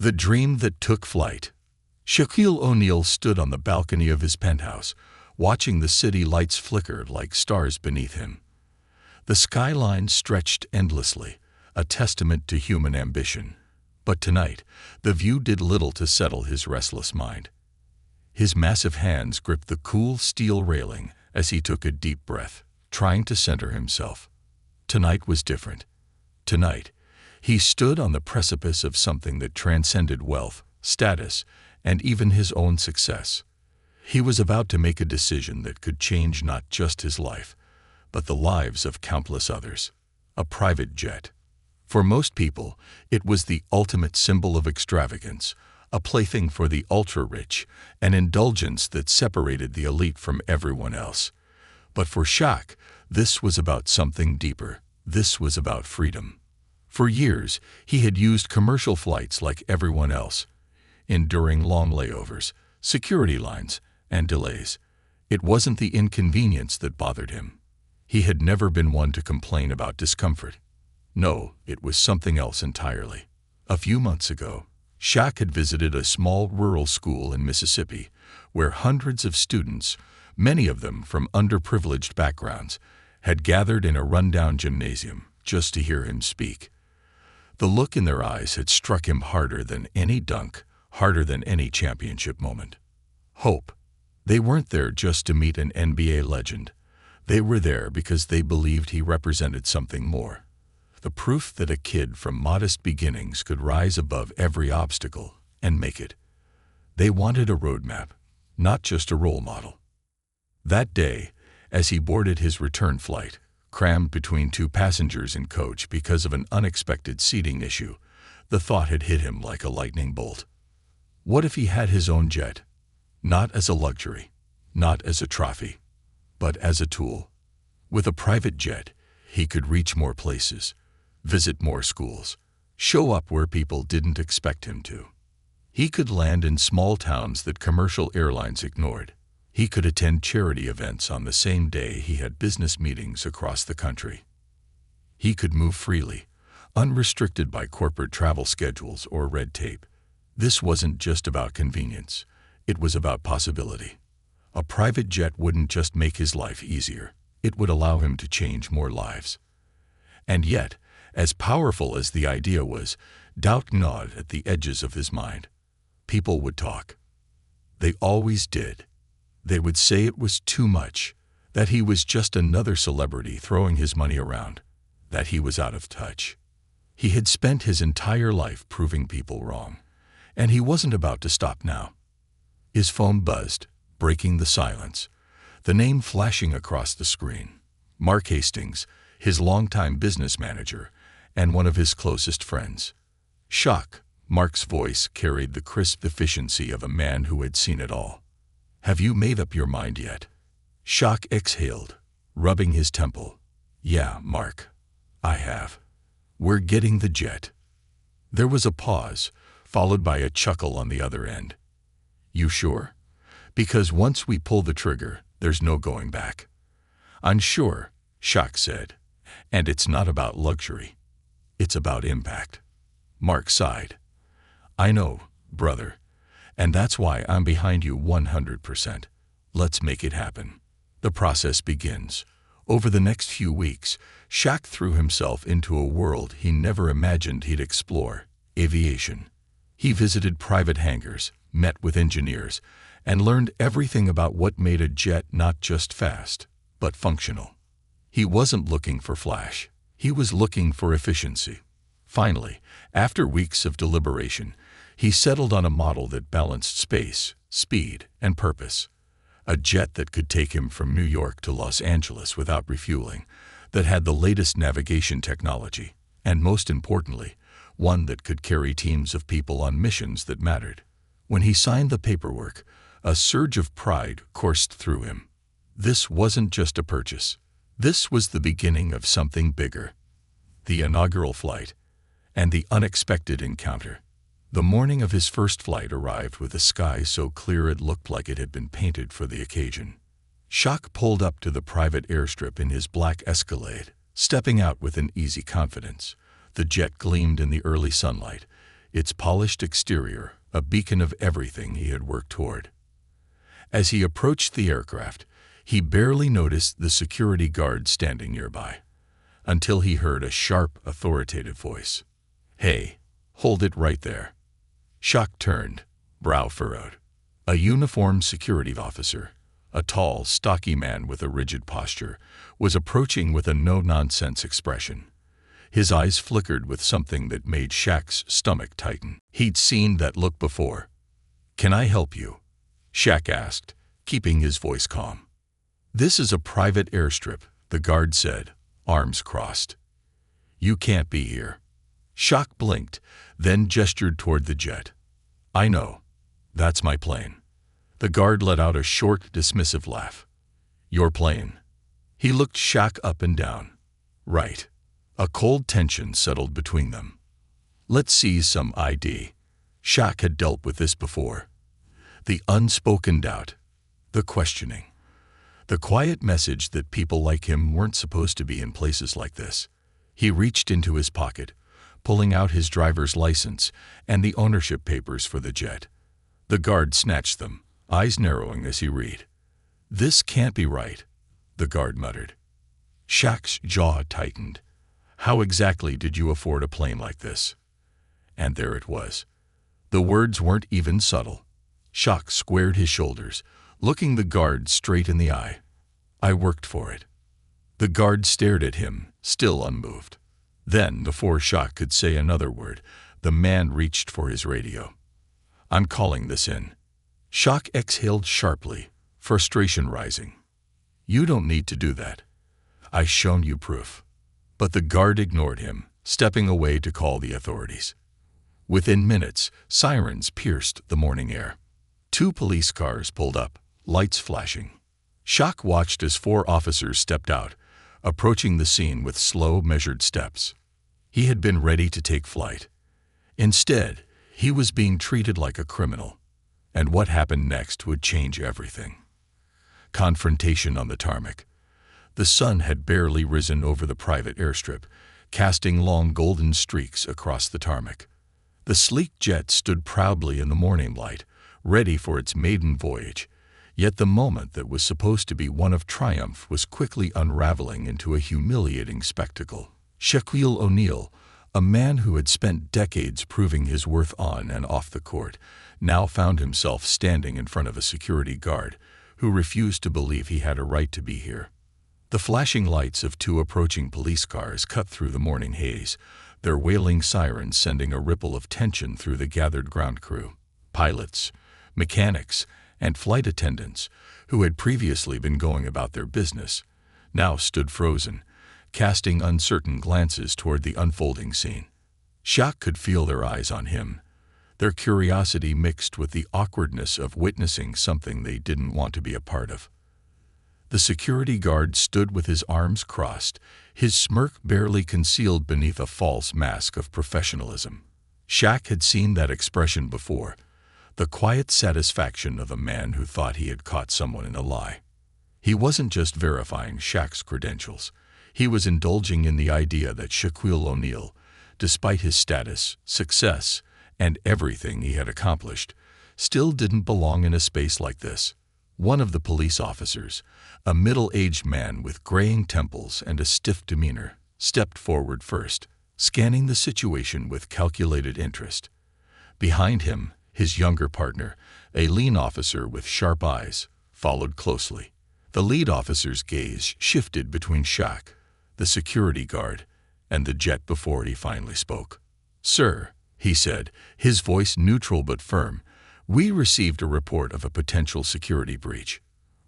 The dream that took flight. Shaquille O'Neal stood on the balcony of his penthouse, watching the city lights flicker like stars beneath him. The skyline stretched endlessly, a testament to human ambition. But tonight, the view did little to settle his restless mind. His massive hands gripped the cool steel railing as he took a deep breath, trying to center himself. Tonight was different. Tonight, he stood on the precipice of something that transcended wealth, status, and even his own success. He was about to make a decision that could change not just his life, but the lives of countless others. A private jet. For most people, it was the ultimate symbol of extravagance, a plaything for the ultra-rich, an indulgence that separated the elite from everyone else. But for Shaq, this was about something deeper. This was about freedom. For years, he had used commercial flights like everyone else, enduring long layovers, security lines, and delays. It wasn't the inconvenience that bothered him. He had never been one to complain about discomfort. No, it was something else entirely. A few months ago, Shaq had visited a small rural school in Mississippi, where hundreds of students, many of them from underprivileged backgrounds, had gathered in a rundown gymnasium just to hear him speak. The look in their eyes had struck him harder than any dunk, harder than any championship moment. Hope. They weren't there just to meet an NBA legend. They were there because they believed he represented something more. The proof that a kid from modest beginnings could rise above every obstacle and make it. They wanted a roadmap, not just a role model. That day, as he boarded his return flight, crammed between two passengers and coach because of an unexpected seating issue, the thought had hit him like a lightning bolt. What if he had his own jet? Not as a luxury, not as a trophy, but as a tool. With a private jet, he could reach more places, visit more schools, show up where people didn't expect him to. He could land in small towns that commercial airlines ignored. He could attend charity events on the same day he had business meetings across the country. He could move freely, unrestricted by corporate travel schedules or red tape. This wasn't just about convenience. It was about possibility. A private jet wouldn't just make his life easier. It would allow him to change more lives. And yet, as powerful as the idea was, doubt gnawed at the edges of his mind. People would talk. They always did. They would say it was too much, that he was just another celebrity throwing his money around, that he was out of touch. He had spent his entire life proving people wrong, and he wasn't about to stop now. His phone buzzed, breaking the silence, the name flashing across the screen. Mark Hastings, his longtime business manager, and one of his closest friends. Shock. Mark's voice carried the crisp efficiency of a man who had seen it all. "Have you made up your mind yet?" Shock exhaled, rubbing his temple. "Yeah, Mark, I have. We're getting the jet." There was a pause, followed by a chuckle on the other end. "You sure? Because once we pull the trigger, there's no going back." "I'm sure," Shaq said. "And it's not about luxury. It's about impact." Mark sighed. "I know, brother. And that's why I'm behind you 100%. Let's make it happen." The process begins. Over the next few weeks, Shaq threw himself into a world he never imagined he'd explore: aviation. He visited private hangars, met with engineers, and learned everything about what made a jet not just fast, but functional. He wasn't looking for flash. He was looking for efficiency. Finally, after weeks of deliberation, he settled on a model that balanced space, speed, and purpose. A jet that could take him from New York to Los Angeles without refueling, that had the latest navigation technology, and most importantly, one that could carry teams of people on missions that mattered. When he signed the paperwork, a surge of pride coursed through him. This wasn't just a purchase. This was the beginning of something bigger. The inaugural flight, and the unexpected encounter. The morning of his first flight arrived with a sky so clear it looked like it had been painted for the occasion. Shaq pulled up to the private airstrip in his black Escalade, stepping out with an easy confidence. The jet gleamed in the early sunlight, its polished exterior a beacon of everything he had worked toward. As he approached the aircraft, he barely noticed the security guard standing nearby, until he heard a sharp, authoritative voice. "Hey, hold it right there." Shaq turned, brow furrowed. A uniformed security officer, a tall, stocky man with a rigid posture, was approaching with a no-nonsense expression. His eyes flickered with something that made Shaq's stomach tighten. He'd seen that look before. "Can I help you?" Shaq asked, keeping his voice calm. "This is a private airstrip," the guard said, arms crossed. "You can't be here." Shaq blinked, then gestured toward the jet. "I know. That's my plane." The guard let out a short, dismissive laugh. "Your plane?" He looked Shaq up and down. "Right." A cold tension settled between them. "Let's see some ID." Shaq had dealt with this before. The unspoken doubt, the questioning, the quiet message that people like him weren't supposed to be in places like this. He reached into his pocket, pulling out his driver's license and the ownership papers for the jet. The guard snatched them, eyes narrowing as he read. "This can't be right," the guard muttered. Shaq's jaw tightened. "How exactly did you afford a plane like this?" And there it was. The words weren't even subtle. Shaq squared his shoulders, looking the guard straight in the eye. "I worked for it." The guard stared at him, still unmoved. Then, before Shaq could say another word, the man reached for his radio. "I'm calling this in." Shaq exhaled sharply, frustration rising. "You don't need to do that. I've shown you proof." But the guard ignored him, stepping away to call the authorities. Within minutes, sirens pierced the morning air. 2 police cars pulled up, lights flashing. Shaq watched as 4 officers stepped out, approaching the scene with slow, measured steps. He had been ready to take flight. Instead, he was being treated like a criminal, and what happened next would change everything. Confrontation on the tarmac. The sun had barely risen over the private airstrip, casting long golden streaks across the tarmac. The sleek jet stood proudly in the morning light, ready for its maiden voyage, yet the moment that was supposed to be one of triumph was quickly unraveling into a humiliating spectacle. Shaquille O'Neal, a man who had spent decades proving his worth on and off the court, now found himself standing in front of a security guard who refused to believe he had a right to be here. The flashing lights of 2 approaching police cars cut through the morning haze, their wailing sirens sending a ripple of tension through the gathered ground crew. Pilots, mechanics, and flight attendants, who had previously been going about their business, now stood frozen, casting uncertain glances toward the unfolding scene. Shaq could feel their eyes on him, their curiosity mixed with the awkwardness of witnessing something they didn't want to be a part of. The security guard stood with his arms crossed, his smirk barely concealed beneath a false mask of professionalism. Shaq had seen that expression before, the quiet satisfaction of a man who thought he had caught someone in a lie. He wasn't just verifying Shaq's credentials. He was indulging in the idea that Shaquille O'Neal, despite his status, success, and everything he had accomplished, still didn't belong in a space like this. One of the police officers, a middle-aged man with graying temples and a stiff demeanor, stepped forward first, scanning the situation with calculated interest. Behind him, his younger partner, a lean officer with sharp eyes, followed closely. The lead officer's gaze shifted between Shaq, the security guard, and the jet before he finally spoke. "Sir," he said, his voice neutral but firm, "we received a report of a potential security breach.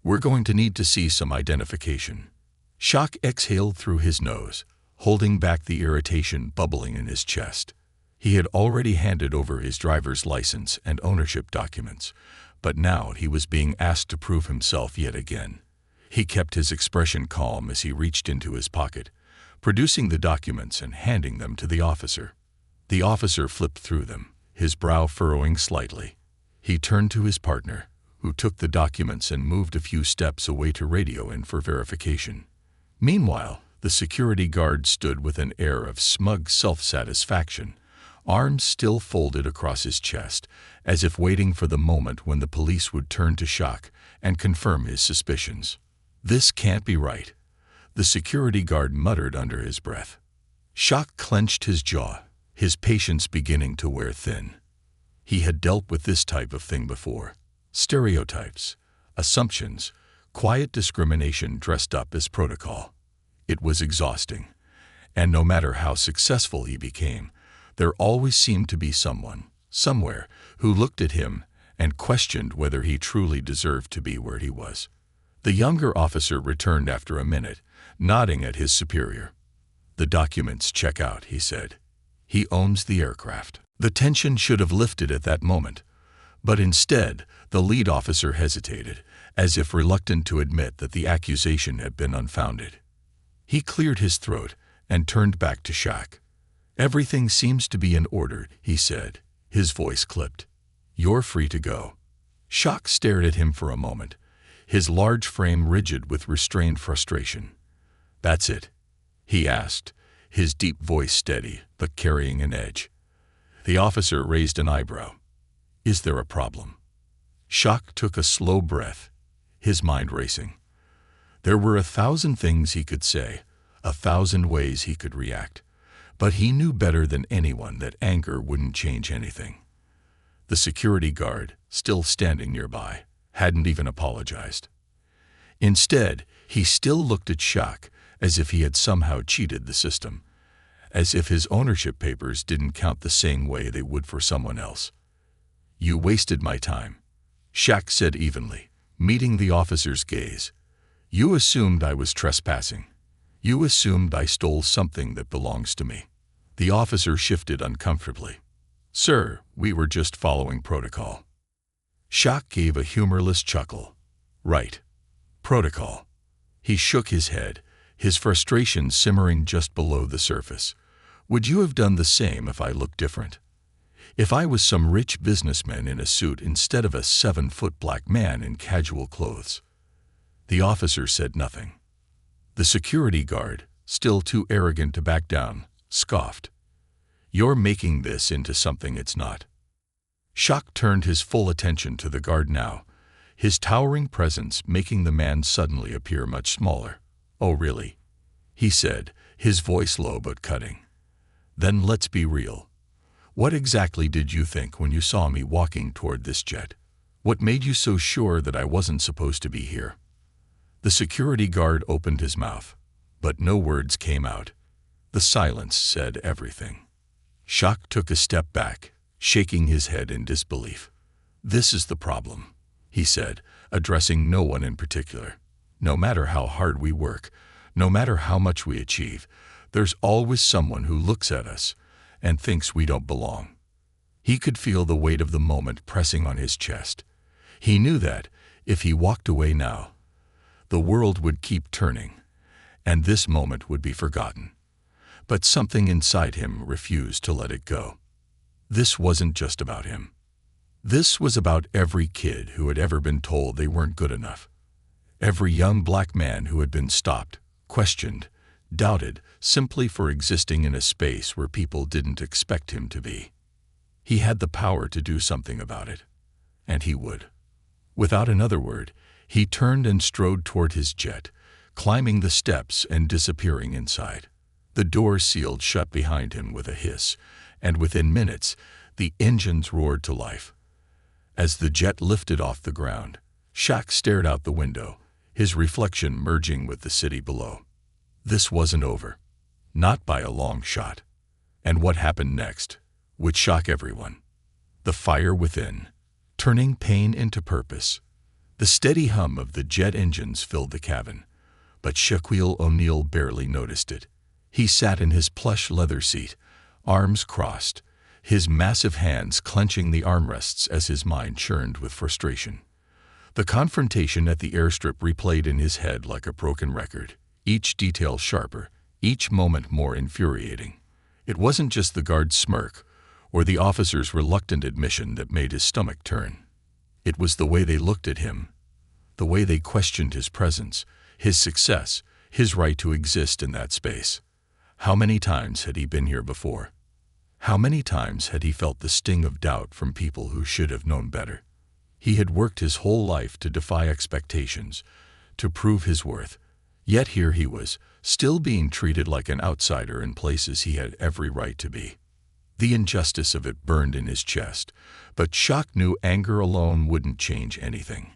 We're going to need to see some identification." Shaq exhaled through his nose, holding back the irritation bubbling in his chest. He had already handed over his driver's license and ownership documents, but now he was being asked to prove himself yet again. He kept his expression calm as he reached into his pocket, producing the documents and handing them to the officer. The officer flipped through them, his brow furrowing slightly. He turned to his partner, who took the documents and moved a few steps away to radio in for verification. Meanwhile, the security guard stood with an air of smug self-satisfaction, arms still folded across his chest, as if waiting for the moment when the police would turn to Shaq and confirm his suspicions. "This can't be right," the security guard muttered under his breath. Shaq clenched his jaw, his patience beginning to wear thin. He had dealt with this type of thing before. Stereotypes, assumptions, quiet discrimination dressed up as protocol. It was exhausting, and no matter how successful he became, there always seemed to be someone, somewhere, who looked at him and questioned whether he truly deserved to be where he was. The younger officer returned after a minute, nodding at his superior. "The documents check out," he said. "He owns the aircraft." The tension should have lifted at that moment, but instead, the lead officer hesitated, as if reluctant to admit that the accusation had been unfounded. He cleared his throat and turned back to Shaq. "Everything seems to be in order," he said, his voice clipped. "You're free to go." Shaq stared at him for a moment, his large frame rigid with restrained frustration. "That's it?" he asked, his deep voice steady but carrying an edge. The officer raised an eyebrow. "Is there a problem?" Shaq took a slow breath, his mind racing. There were 1,000 things he could say, 1,000 ways he could react, but he knew better than anyone that anger wouldn't change anything. The security guard, still standing nearby, hadn't even apologized. Instead, he still looked at Shaq as if he had somehow cheated the system, as if his ownership papers didn't count the same way they would for someone else. "You wasted my time," Shaq said evenly, meeting the officer's gaze. "You assumed I was trespassing. You assumed I stole something that belongs to me." The officer shifted uncomfortably. "Sir, we were just following protocol." Shaq gave a humorless chuckle. "Right. Protocol." He shook his head, his frustration simmering just below the surface. "Would you have done the same if I looked different? If I was some rich businessman in a suit instead of a 7-foot black man in casual clothes?" The officer said nothing. The security guard, still too arrogant to back down, scoffed. "You're making this into something it's not." Shaq turned his full attention to the guard now, his towering presence making the man suddenly appear much smaller. "Oh, really?" he said, his voice low but cutting. "Then let's be real. What exactly did you think when you saw me walking toward this jet? What made you so sure that I wasn't supposed to be here?" The security guard opened his mouth, but no words came out. The silence said everything. Shaq took a step back, shaking his head in disbelief. "This is the problem," he said, addressing no one in particular. "No matter how hard we work, no matter how much we achieve, there's always someone who looks at us and thinks we don't belong." He could feel the weight of the moment pressing on his chest. He knew that, if he walked away now, the world would keep turning, and this moment would be forgotten. But something inside him refused to let it go. This wasn't just about him. This was about every kid who had ever been told they weren't good enough. Every young black man who had been stopped, questioned, doubted simply for existing in a space where people didn't expect him to be. He had the power to do something about it, and he would. Without another word, he turned and strode toward his jet, climbing the steps and disappearing inside. The door sealed shut behind him with a hiss, and within minutes, the engines roared to life. As the jet lifted off the ground, Shaq stared out the window, his reflection merging with the city below. This wasn't over. Not by a long shot. And what happened next would shock everyone. The fire within, turning pain into purpose. The steady hum of the jet engines filled the cabin, but Shaquille O'Neal barely noticed it. He sat in his plush leather seat, arms crossed, his massive hands clenching the armrests as his mind churned with frustration. The confrontation at the airstrip replayed in his head like a broken record, each detail sharper, each moment more infuriating. It wasn't just the guard's smirk or the officer's reluctant admission that made his stomach turn. It was the way they looked at him, the way they questioned his presence, his success, his right to exist in that space. How many times had he been here before? How many times had he felt the sting of doubt from people who should have known better? He had worked his whole life to defy expectations, to prove his worth. Yet here he was, still being treated like an outsider in places he had every right to be. The injustice of it burned in his chest, but Shaq knew anger alone wouldn't change anything.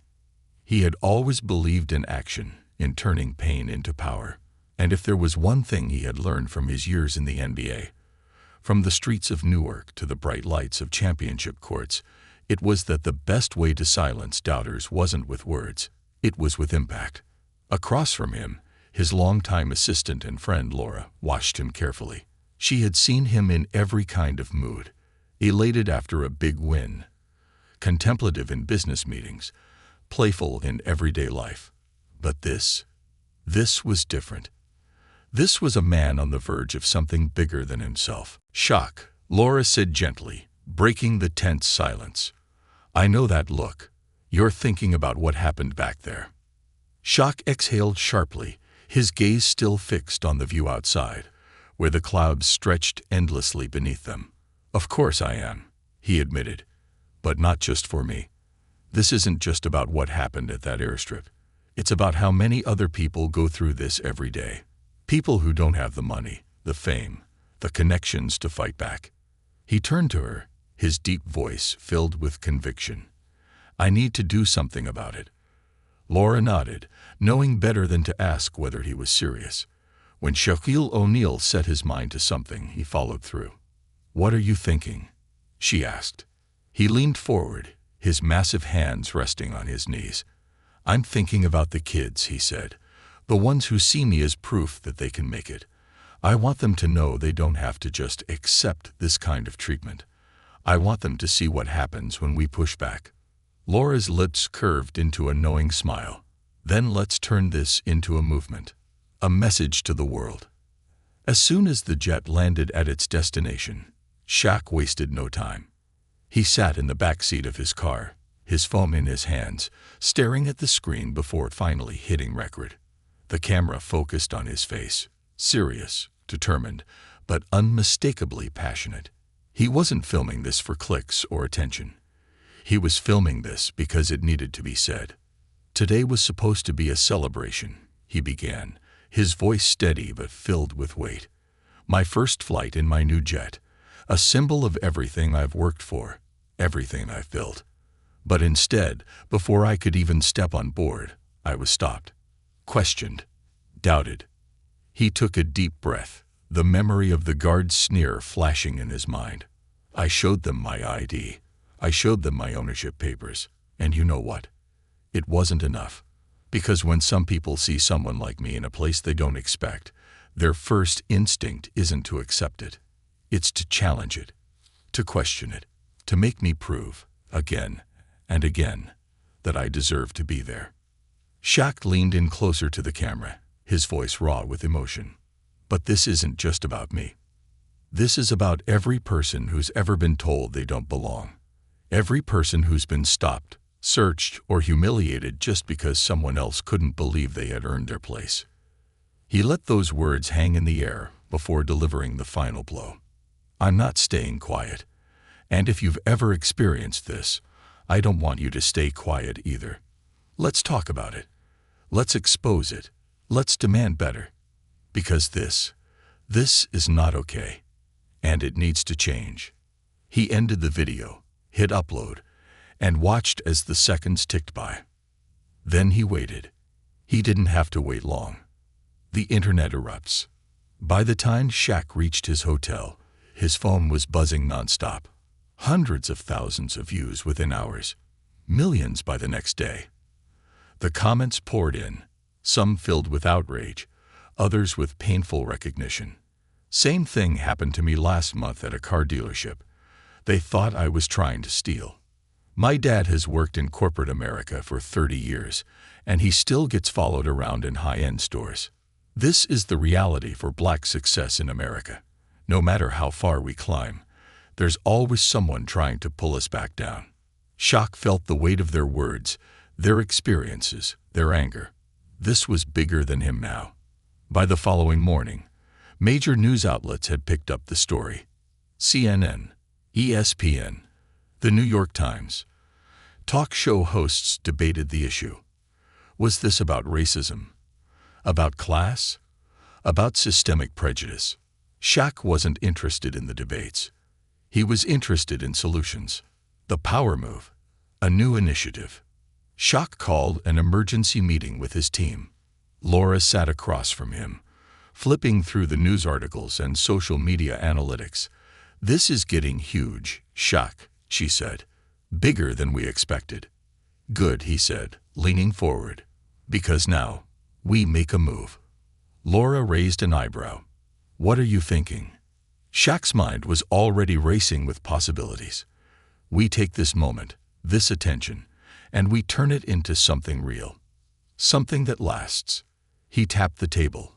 He had always believed in action, in turning pain into power. And if there was one thing he had learned from his years in the NBA, from the streets of Newark to the bright lights of championship courts, it was that the best way to silence doubters wasn't with words, it was with impact. Across from him, his longtime assistant and friend Laura watched him carefully. She had seen him in every kind of mood, elated after a big win, contemplative in business meetings, playful in everyday life. But this was different. This was a man on the verge of something bigger than himself. "Shaq," Laura said gently, breaking the tense silence. "I know that look. You're thinking about what happened back there." Shaq exhaled sharply, his gaze still fixed on the view outside, where the clouds stretched endlessly beneath them. "Of course I am," he admitted. "But not just for me. This isn't just about what happened at that airstrip. It's about how many other people go through this every day. People who don't have the money, the fame, the connections to fight back." He turned to her, his deep voice filled with conviction. "I need to do something about it." Laura nodded, knowing better than to ask whether he was serious. When Shaquille O'Neal set his mind to something, he followed through. "What are you thinking?" she asked. He leaned forward, his massive hands resting on his knees. "I'm thinking about the kids," he said. "The ones who see me as proof that they can make it. I want them to know they don't have to just accept this kind of treatment. I want them to see what happens when we push back." Laura's lips curved into a knowing smile. "Then let's turn this into a movement, a message to the world." As soon as the jet landed at its destination, Shaq wasted no time. He sat in the back seat of his car, his phone in his hands, staring at the screen before finally hitting record. The camera focused on his face, serious, determined, but unmistakably passionate. He wasn't filming this for clicks or attention. He was filming this because it needed to be said. "Today was supposed to be a celebration," he began, his voice steady but filled with weight. "My first flight in my new jet, a symbol of everything I've worked for, everything I've built. But instead, before I could even step on board, I was stopped, questioned, doubted." He took a deep breath, the memory of the guard's sneer flashing in his mind. "I showed them my ID. I showed them my ownership papers. And you know what? It wasn't enough. Because when some people see someone like me in a place they don't expect, their first instinct isn't to accept it. It's to challenge it, to question it, to make me prove, again and again, that I deserve to be there." Shaq leaned in closer to the camera, his voice raw with emotion. "But this isn't just about me. This is about every person who's ever been told they don't belong. Every person who's been stopped, searched, or humiliated just because someone else couldn't believe they had earned their place." He let those words hang in the air before delivering the final blow. "I'm not staying quiet. And if you've ever experienced this, I don't want you to stay quiet either. Let's talk about it. Let's expose it. Let's demand better. Because this is not okay. And it needs to change." He ended the video, hit upload, and watched as the seconds ticked by. Then he waited. He didn't have to wait long. The internet erupts. By the time Shaq reached his hotel, his phone was buzzing nonstop. Hundreds of thousands of views within hours. Millions by the next day. The comments poured in, some filled with outrage, others with painful recognition. "Same thing happened to me last month at a car dealership. They thought I was trying to steal. My dad has worked in corporate America for 30 years, and he still gets followed around in high-end stores. This is the reality for Black success in America. No matter how far we climb, there's always someone trying to pull us back down." Shaq felt the weight of their words, their experiences, their anger. This was bigger than him now. By the following morning, major news outlets had picked up the story. CNN, ESPN, the New York Times. Talk show hosts debated the issue. Was this about racism? About class? About systemic prejudice? Shaq wasn't interested in the debates. He was interested in solutions. The power move. A new initiative. Shaq called an emergency meeting with his team. Laura sat across from him, flipping through the news articles and social media analytics. "This is getting huge, Shaq," she said. "Bigger than we expected." "Good," he said, leaning forward. "Because now, we make a move." Laura raised an eyebrow. "What are you thinking?" Shaq's mind was already racing with possibilities. "We take this moment, this attention, and we turn it into something real. Something that lasts." He tapped the table.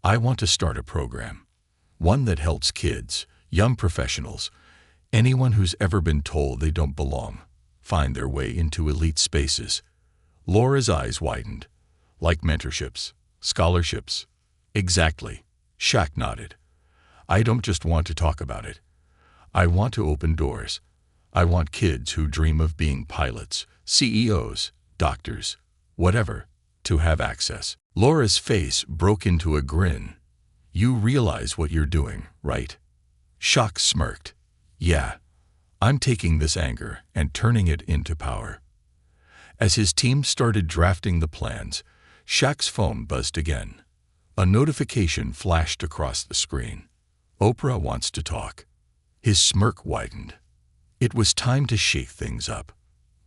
"I want to start a program. One that helps kids, young professionals, anyone who's ever been told they don't belong, find their way into elite spaces." Laura's eyes widened. "Like mentorships, scholarships?" "Exactly." Shaq nodded. "I don't just want to talk about it. I want to open doors. I want kids who dream of being pilots, CEOs, doctors, whatever, to have access." Laura's face broke into a grin. "You realize what you're doing, right?" Shaq smirked. "Yeah. I'm taking this anger and turning it into power." As his team started drafting the plans, Shaq's phone buzzed again. A notification flashed across the screen. "Oprah wants to talk." His smirk widened. It was time to shake things up.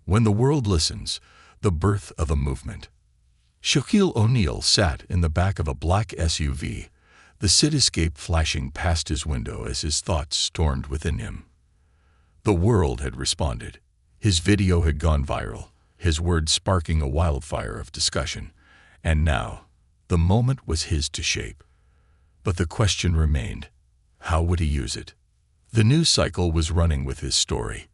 When the world listens, the birth of a movement. Shaquille O'Neal sat in the back of a black SUV, the cityscape flashing past his window as his thoughts stormed within him. The world had responded. His video had gone viral, his words sparking a wildfire of discussion. And now, the moment was his to shape. But the question remained, how would he use it? The news cycle was running with his story.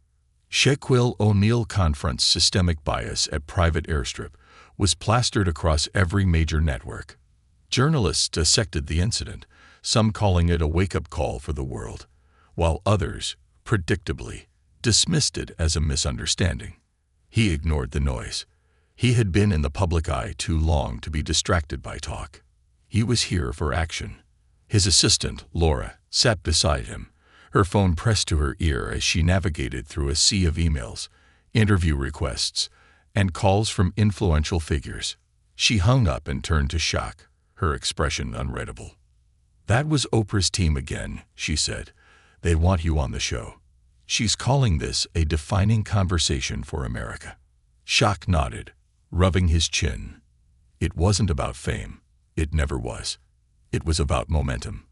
Shaquille O'Neal confronts systemic bias at private airstrip was plastered across every major network. Journalists dissected the incident, some calling it a wake-up call for the world, while others, predictably, dismissed it as a misunderstanding. He ignored the noise. He had been in the public eye too long to be distracted by talk. He was here for action. His assistant, Laura, sat beside him, her phone pressed to her ear as she navigated through a sea of emails, interview requests, and calls from influential figures. She hung up and turned to Shaq, her expression unreadable. "That was Oprah's team again," she said. "They want you on the show. She's calling this a defining conversation for America." Shaq nodded, rubbing his chin. It wasn't about fame. It never was. It was about momentum.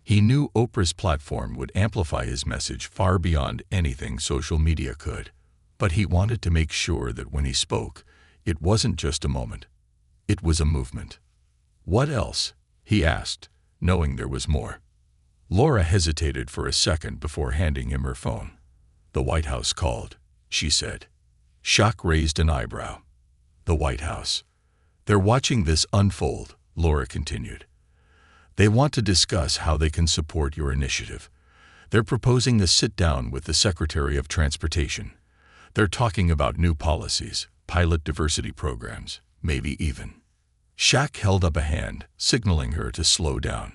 He knew Oprah's platform would amplify his message far beyond anything social media could. But he wanted to make sure that when he spoke, it wasn't just a moment. It was a movement. "What else?" he asked, knowing there was more. Laura hesitated for a second before handing him her phone. "The White House called," she said. Shaq raised an eyebrow. "The White House. They're watching this unfold," Laura continued. "They want to discuss how they can support your initiative. They're proposing a sit-down with the Secretary of Transportation. They're talking about new policies, pilot diversity programs, maybe even." Shaq held up a hand, signaling her to slow down.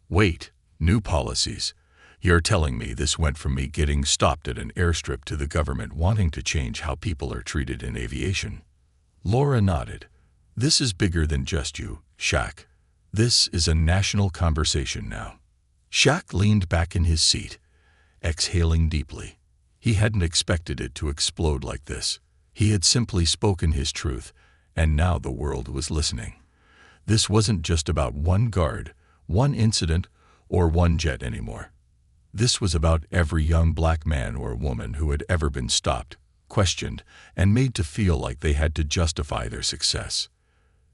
"Wait, new policies? You're telling me this went from me getting stopped at an airstrip to the government wanting to change how people are treated in aviation?" Laura nodded. "This is bigger than just you, Shaq. This is a national conversation now." Shaq leaned back in his seat, exhaling deeply. He hadn't expected it to explode like this. He had simply spoken his truth, and now the world was listening. This wasn't just about one guard, one incident, or one jet anymore. This was about every young black man or woman who had ever been stopped, questioned, and made to feel like they had to justify their success.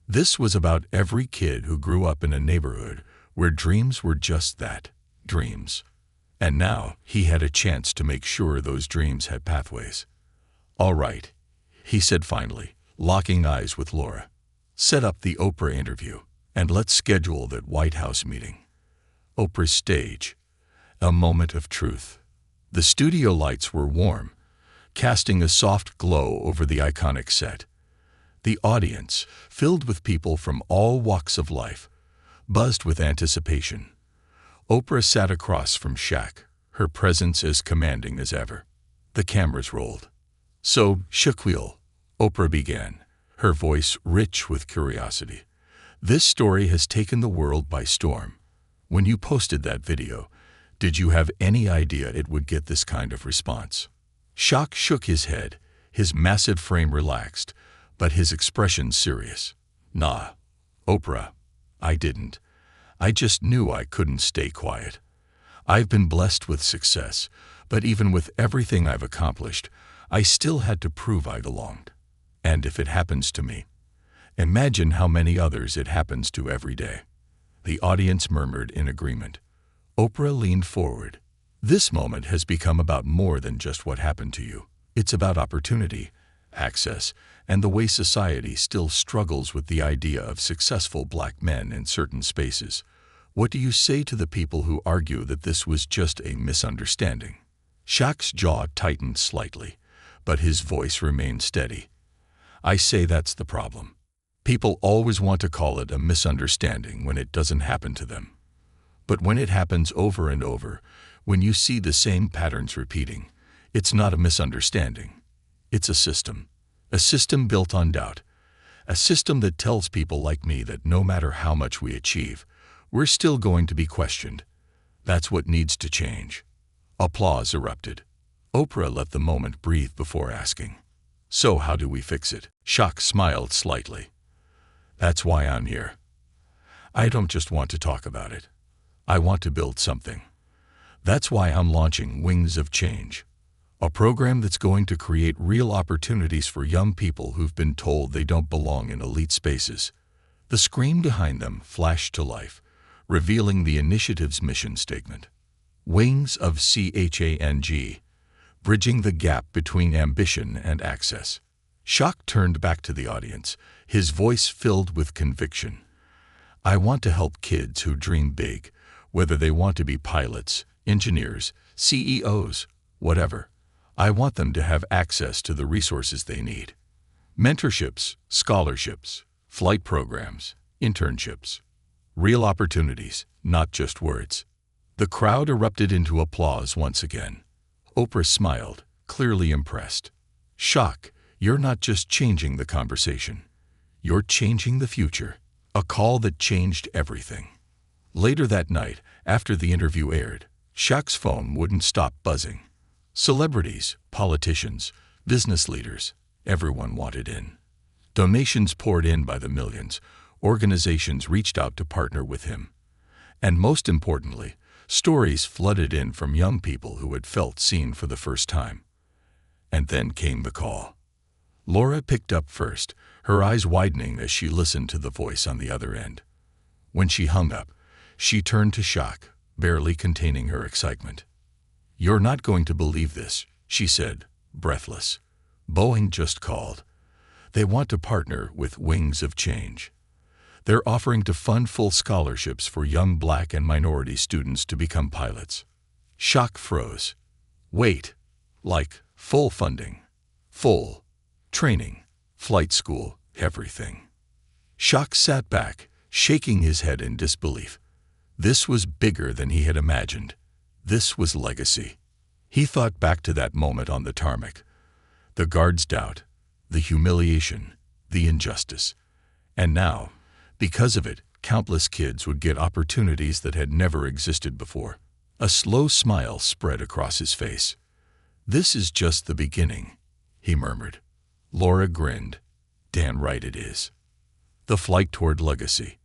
This was about every kid who grew up in a neighborhood where dreams were just that, dreams. And now he had a chance to make sure those dreams had pathways. "All right," he said finally, locking eyes with Laura. "Set up the Oprah interview, and let's schedule that White House meeting." Oprah's stage. A moment of truth. The studio lights were warm, casting a soft glow over the iconic set. The audience, filled with people from all walks of life, buzzed with anticipation. Oprah sat across from Shaq, her presence as commanding as ever. The cameras rolled. "So, Shaquille," Oprah began, her voice rich with curiosity. "This story has taken the world by storm. When you posted that video, did you have any idea it would get this kind of response?" Shaq shook his head, his massive frame relaxed, but his expression serious. "Nah, Oprah, I didn't. I just knew I couldn't stay quiet. I've been blessed with success, but even with everything I've accomplished, I still had to prove I belonged. And if it happens to me, imagine how many others it happens to every day." The audience murmured in agreement. Oprah leaned forward. "This moment has become about more than just what happened to you. It's about opportunity, access, and the way society still struggles with the idea of successful black men in certain spaces. What do you say to the people who argue that this was just a misunderstanding?" Shaq's jaw tightened slightly, but his voice remained steady. "I say that's the problem. People always want to call it a misunderstanding when it doesn't happen to them. But when it happens over and over, when you see the same patterns repeating, it's not a misunderstanding. It's a system. A system built on doubt. A system that tells people like me that no matter how much we achieve, we're still going to be questioned. That's what needs to change." Applause erupted. Oprah let the moment breathe before asking, "So how do we fix it?" Shaq smiled slightly. "That's why I'm here. I don't just want to talk about it. I want to build something. That's why I'm launching Wings of Change, a program that's going to create real opportunities for young people who've been told they don't belong in elite spaces." The screen behind them flashed to life, revealing the initiative's mission statement. Wings of Change, bridging the gap between ambition and access. Shaq turned back to the audience, his voice filled with conviction. "I want to help kids who dream big, whether they want to be pilots, engineers, CEOs, whatever. I want them to have access to the resources they need. Mentorships, scholarships, flight programs, internships. Real opportunities, not just words." The crowd erupted into applause once again. Oprah smiled, clearly impressed. "Shaq, you're not just changing the conversation. You're changing the future." A call that changed everything. Later that night, after the interview aired, Shaq's phone wouldn't stop buzzing. Celebrities, politicians, business leaders, everyone wanted in. Donations poured in by the millions. Organizations reached out to partner with him. And most importantly, stories flooded in from young people who had felt seen for the first time. And then came the call. Laura picked up first, her eyes widening as she listened to the voice on the other end. When she hung up, she turned to Shaq, barely containing her excitement. "You're not going to believe this," she said, breathless. "Boeing just called. They want to partner with Wings of Change. They're offering to fund full scholarships for young black and minority students to become pilots." Shaq froze. "Wait, like full funding, full training, flight school, everything?" Shaq sat back, shaking his head in disbelief. This was bigger than he had imagined. This was legacy. He thought back to that moment on the tarmac. The guard's doubt, the humiliation, the injustice. And now, because of it, countless kids would get opportunities that had never existed before. A slow smile spread across his face. "This is just the beginning," he murmured. Laura grinned. "Damn right it is." The flight toward legacy.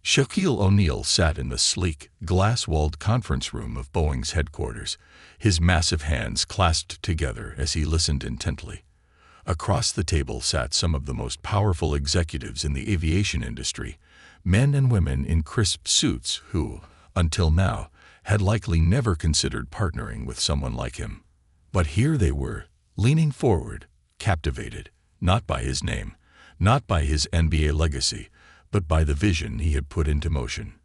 Shaquille O'Neal sat in the sleek, glass-walled conference room of Boeing's headquarters, his massive hands clasped together as he listened intently. Across the table sat some of the most powerful executives in the aviation industry, men and women in crisp suits who, until now, had likely never considered partnering with someone like him. But here they were, leaning forward, captivated, not by his name, not by his NBA legacy, but by the vision he had put into motion.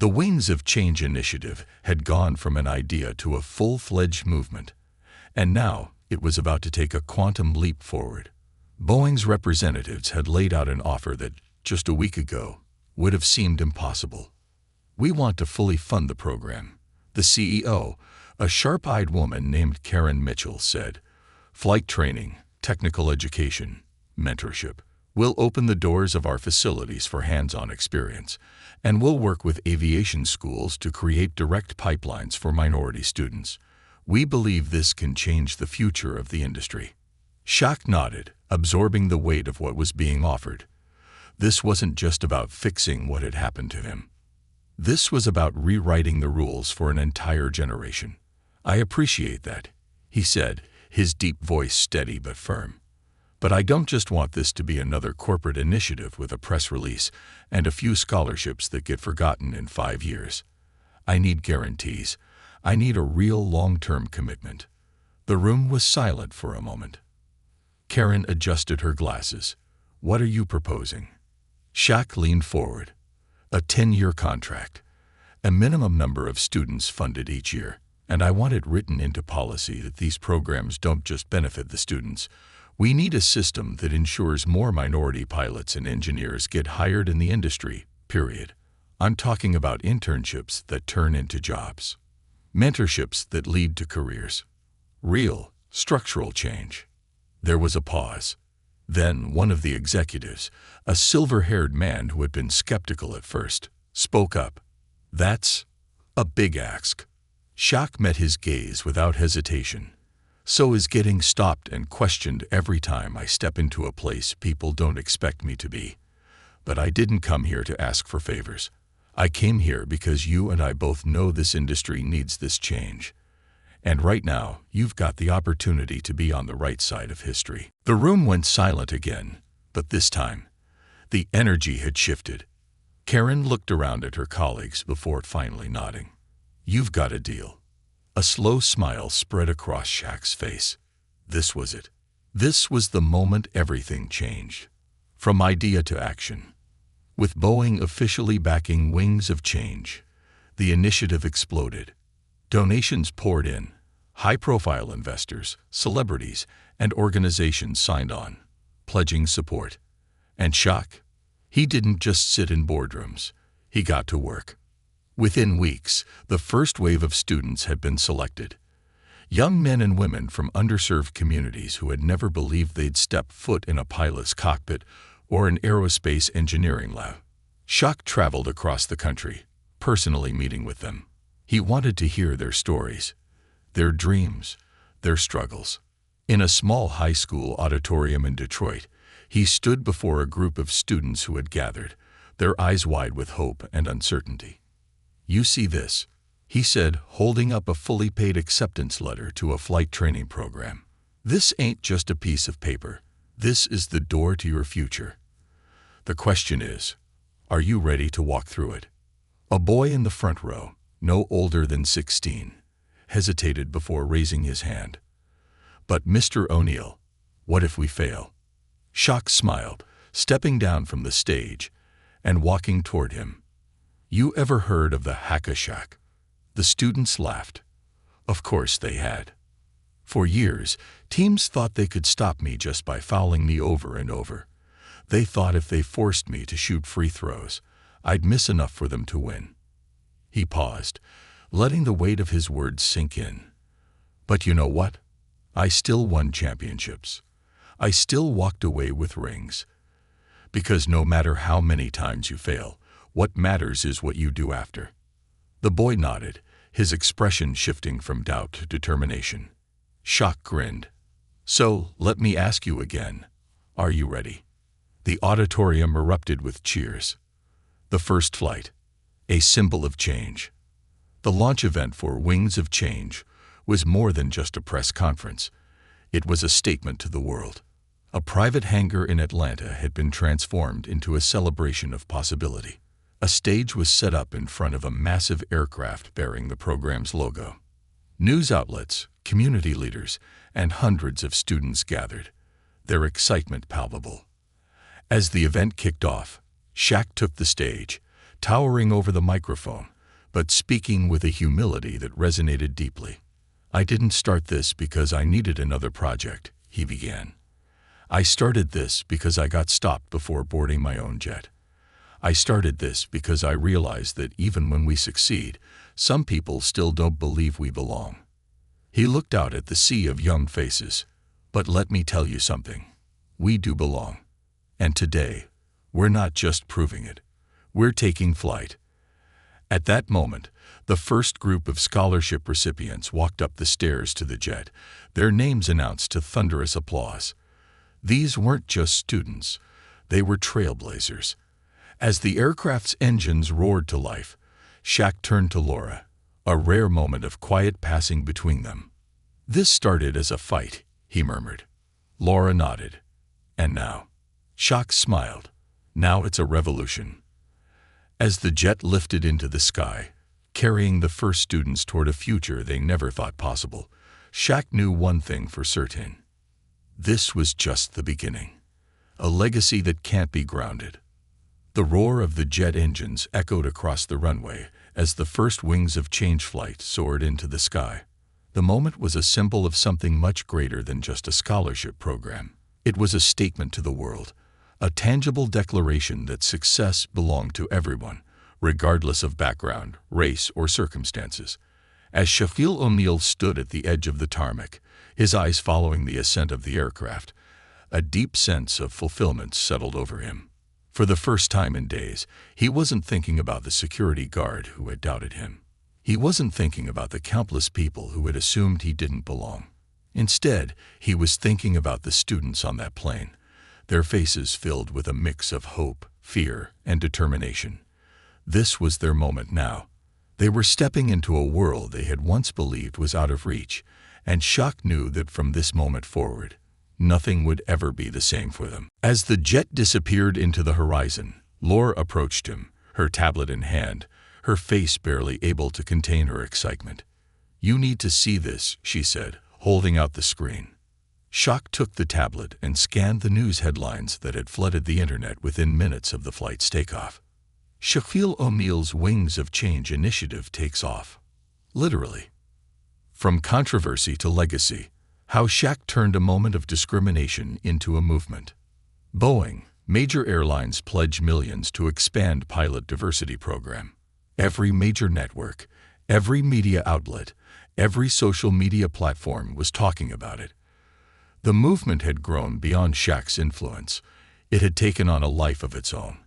The Wings of Change initiative had gone from an idea to a full-fledged movement, and now it was about to take a quantum leap forward. Boeing's representatives had laid out an offer that, just a week ago, would have seemed impossible. "We want to fully fund the program," the CEO, a sharp-eyed woman named Karen Mitchell, said. "Flight training, technical education, mentorship. We'll open the doors of our facilities for hands-on experience, and we'll work with aviation schools to create direct pipelines for minority students. We believe this can change the future of the industry." Shaq nodded, absorbing the weight of what was being offered. This wasn't just about fixing what had happened to him. This was about rewriting the rules for an entire generation. "I appreciate that," he said, his deep voice steady but firm. "But I don't just want this to be another corporate initiative with a press release and a few scholarships that get forgotten in 5 years. I need guarantees. I need a real long-term commitment." The room was silent for a moment. Karen adjusted her glasses. "What are you proposing?" Shaq leaned forward. "A 10-year contract, a minimum number of students funded each year, and I want it written into policy that these programs don't just benefit the students. We need a system that ensures more minority pilots and engineers get hired in the industry, period. I'm talking about internships that turn into jobs, mentorships that lead to careers, real, structural change." There was a pause. Then one of the executives, a silver-haired man who had been skeptical at first, spoke up. "That's a big ask." Shaq met his gaze without hesitation. "So is getting stopped and questioned every time I step into a place people don't expect me to be. But I didn't come here to ask for favors. I came here because you and I both know this industry needs this change. And right now, you've got the opportunity to be on the right side of history." The room went silent again, but this time, the energy had shifted. Karen looked around at her colleagues before finally nodding. "You've got a deal." A slow smile spread across Shaq's face. This was it. This was the moment everything changed. From idea to action. With Boeing officially backing Wings of Change, the initiative exploded. Donations poured in. High-profile investors, celebrities, and organizations signed on, pledging support. And Shaq? He didn't just sit in boardrooms. He got to work. Within weeks, the first wave of students had been selected. Young men and women from underserved communities who had never believed they'd step foot in a pilot's cockpit or an aerospace engineering lab. Shaq traveled across the country, personally meeting with them. He wanted to hear their stories, their dreams, their struggles. In a small high school auditorium in Detroit, he stood before a group of students who had gathered, their eyes wide with hope and uncertainty. "You see this," he said, holding up a fully paid acceptance letter to a flight training program. "This ain't just a piece of paper. This is the door to your future. The question is, are you ready to walk through it?" A boy in the front row, no older than 16, hesitated before raising his hand. "But Mr. O'Neal, what if we fail?" Shaq smiled, stepping down from the stage and walking toward him. "You ever heard of the Hack-a-Shack?" The students laughed. Of course they had. "For years, teams thought they could stop me just by fouling me over and over. They thought if they forced me to shoot free throws, I'd miss enough for them to win." He paused, letting the weight of his words sink in. "But you know what? I still won championships. I still walked away with rings. Because no matter how many times you fail, what matters is what you do after." The boy nodded, his expression shifting from doubt to determination. Shaq grinned. "So, let me ask you again. Are you ready?" The auditorium erupted with cheers. The first flight, a symbol of change. The launch event for Wings of Change was more than just a press conference. It was a statement to the world. A private hangar in Atlanta had been transformed into a celebration of possibility. A stage was set up in front of a massive aircraft bearing the program's logo. News outlets, community leaders, and hundreds of students gathered, their excitement palpable. As the event kicked off, Shaq took the stage, towering over the microphone, but speaking with a humility that resonated deeply. "I didn't start this because I needed another project," he began. "I started this because I got stopped before boarding my own jet. I started this because I realized that even when we succeed, some people still don't believe we belong." He looked out at the sea of young faces. "But let me tell you something. We do belong. And today, we're not just proving it. We're taking flight." At that moment, the first group of scholarship recipients walked up the stairs to the jet, their names announced to thunderous applause. These weren't just students. They were trailblazers. As the aircraft's engines roared to life, Shaq turned to Laura, a rare moment of quiet passing between them. "This started as a fight," he murmured. Laura nodded. "And now?" Shaq smiled. "Now it's a revolution." As the jet lifted into the sky, carrying the first students toward a future they never thought possible, Shaq knew one thing for certain. This was just the beginning. A legacy that can't be grounded. The roar of the jet engines echoed across the runway as the first wings of change flight soared into the sky. The moment was a symbol of something much greater than just a scholarship program. It was a statement to the world, a tangible declaration that success belonged to everyone, regardless of background, race, or circumstances. As Shaquille O'Neal stood at the edge of the tarmac, his eyes following the ascent of the aircraft, a deep sense of fulfillment settled over him. For the first time in days, he wasn't thinking about the security guard who had doubted him. He wasn't thinking about the countless people who had assumed he didn't belong. Instead, he was thinking about the students on that plane, their faces filled with a mix of hope, fear, and determination. This was their moment now. They were stepping into a world they had once believed was out of reach, and Shaq knew that from this moment forward, nothing would ever be the same for them. As the jet disappeared into the horizon, Laura approached him, her tablet in hand, her face barely able to contain her excitement. "You need to see this," she said, holding out the screen. Shaq took the tablet and scanned the news headlines that had flooded the internet within minutes of the flight's takeoff. Shaquille O'Neal's Wings of Change initiative takes off. Literally. From controversy to legacy, how Shaq turned a moment of discrimination into a movement. Boeing, major airlines pledge millions to expand pilot diversity program. Every major network, every media outlet, every social media platform was talking about it. The movement had grown beyond Shaq's influence. It had taken on a life of its own.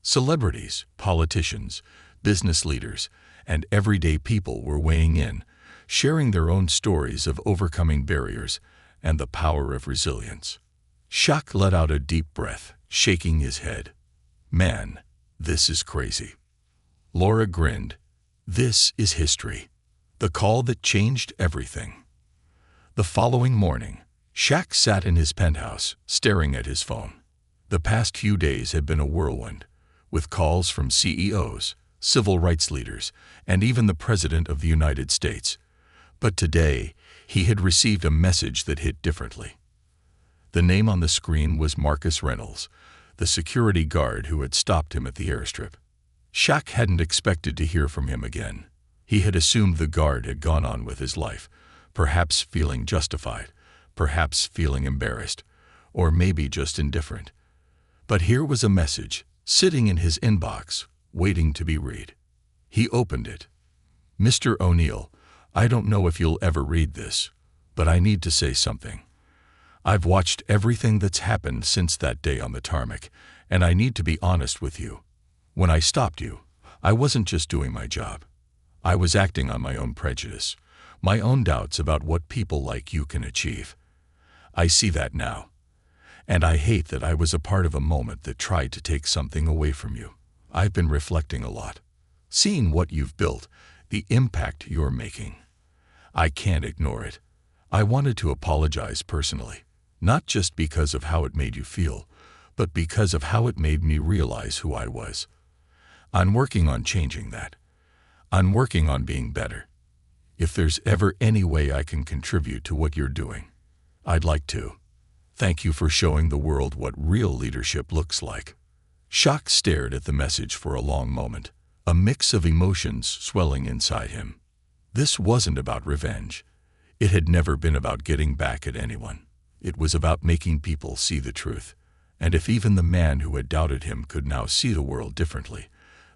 Celebrities, politicians, business leaders, and everyday people were weighing in, sharing their own stories of overcoming barriers and the power of resilience. Shaq let out a deep breath, shaking his head. "Man, this is crazy." Laura grinned. "This is history. The call that changed everything." The following morning, Shaq sat in his penthouse, staring at his phone. The past few days had been a whirlwind, with calls from CEOs, civil rights leaders, and even the President of the United States. But today, he had received a message that hit differently. The name on the screen was Marcus Reynolds, the security guard who had stopped him at the airstrip. Shaq hadn't expected to hear from him again. He had assumed the guard had gone on with his life, perhaps feeling justified, perhaps feeling embarrassed, or maybe just indifferent. But here was a message, sitting in his inbox, waiting to be read. He opened it. "Mr. O'Neal, I don't know if you'll ever read this, but I need to say something. I've watched everything that's happened since that day on the tarmac, and I need to be honest with you. When I stopped you, I wasn't just doing my job. I was acting on my own prejudice, my own doubts about what people like you can achieve. I see that now. And I hate that I was a part of a moment that tried to take something away from you. I've been reflecting a lot, seeing what you've built, the impact you're making. I can't ignore it. I wanted to apologize personally, not just because of how it made you feel, but because of how it made me realize who I was. I'm working on changing that. I'm working on being better. If there's ever any way I can contribute to what you're doing, I'd like to. Thank you for showing the world what real leadership looks like." Shaq stared at the message for a long moment. a mix of emotions swelling inside him. This wasn't about revenge. It had never been about getting back at anyone. It was about making people see the truth. And if even the man who had doubted him could now see the world differently,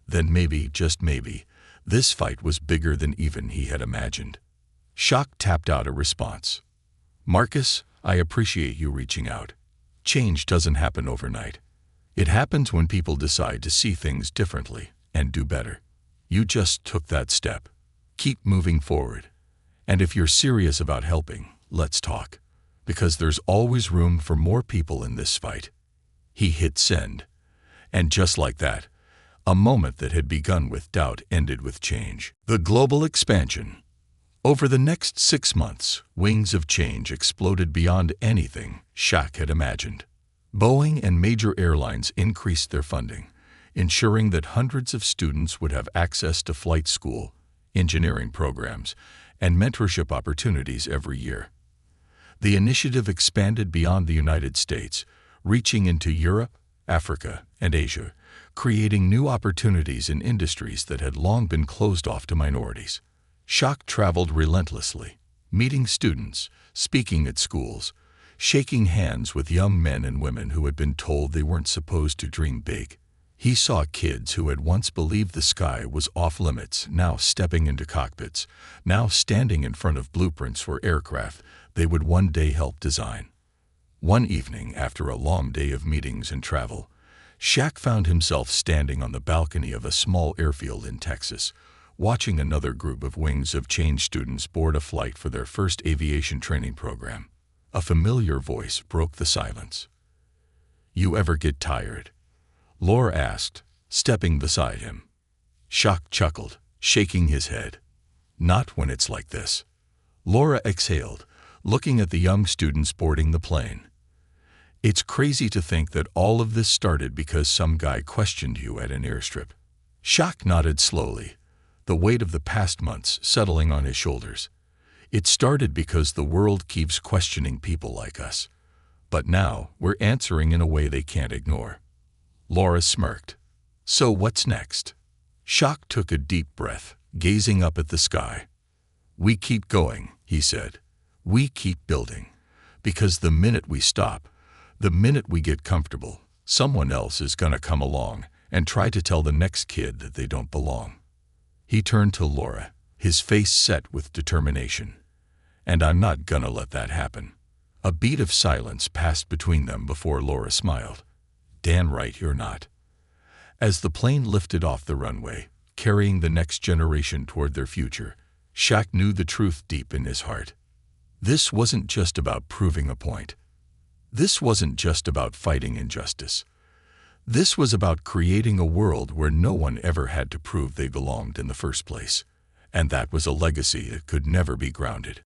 then maybe, just maybe, this fight was bigger than even he had imagined. Shaq tapped out a response. "Marcus, I appreciate you reaching out. Change doesn't happen overnight. It happens when people decide to see things differently and do better. You just took that step. Keep moving forward. And if you're serious about helping, let's talk. Because there's always room for more people in this fight." He hit send. And just like that, a moment that had begun with doubt ended with change. The global expansion. Over the next 6 months, wings of change exploded beyond anything Shaq had imagined. Boeing and major airlines increased their funding, ensuring that hundreds of students would have access to flight school, engineering programs, and mentorship opportunities every year. The initiative expanded beyond the United States, reaching into Europe, Africa, and Asia, creating new opportunities in industries that had long been closed off to minorities. Shaq traveled relentlessly, meeting students, speaking at schools, shaking hands with young men and women who had been told they weren't supposed to dream big. He saw kids who had once believed the sky was off limits now stepping into cockpits, now standing in front of blueprints for aircraft they would one day help design. One evening, after a long day of meetings and travel, Shaq found himself standing on the balcony of a small airfield in Texas, watching another group of Wings of Change students board a flight for their first aviation training program. A familiar voice broke the silence. "You ever get tired?" Laura asked, stepping beside him. Shaq chuckled, shaking his head. "Not when it's like this." Laura exhaled, looking at the young students boarding the plane. "It's crazy to think that all of this started because some guy questioned you at an airstrip." Shaq nodded slowly, the weight of the past months settling on his shoulders. "It started because the world keeps questioning people like us. But now we're answering in a way they can't ignore." Laura smirked. "So what's next?" Shaq took a deep breath, gazing up at the sky. "We keep going," he said. "We keep building. Because the minute we stop, the minute we get comfortable, someone else is gonna come along and try to tell the next kid that they don't belong." He turned to Laura, his face set with determination. "And I'm not gonna let that happen." A beat of silence passed between them before Laura smiled. "Dan right, you're not." As the plane lifted off the runway, carrying the next generation toward their future, Shaq knew the truth deep in his heart. This wasn't just about proving a point. This wasn't just about fighting injustice. This was about creating a world where no one ever had to prove they belonged in the first place. And that was a legacy that could never be grounded.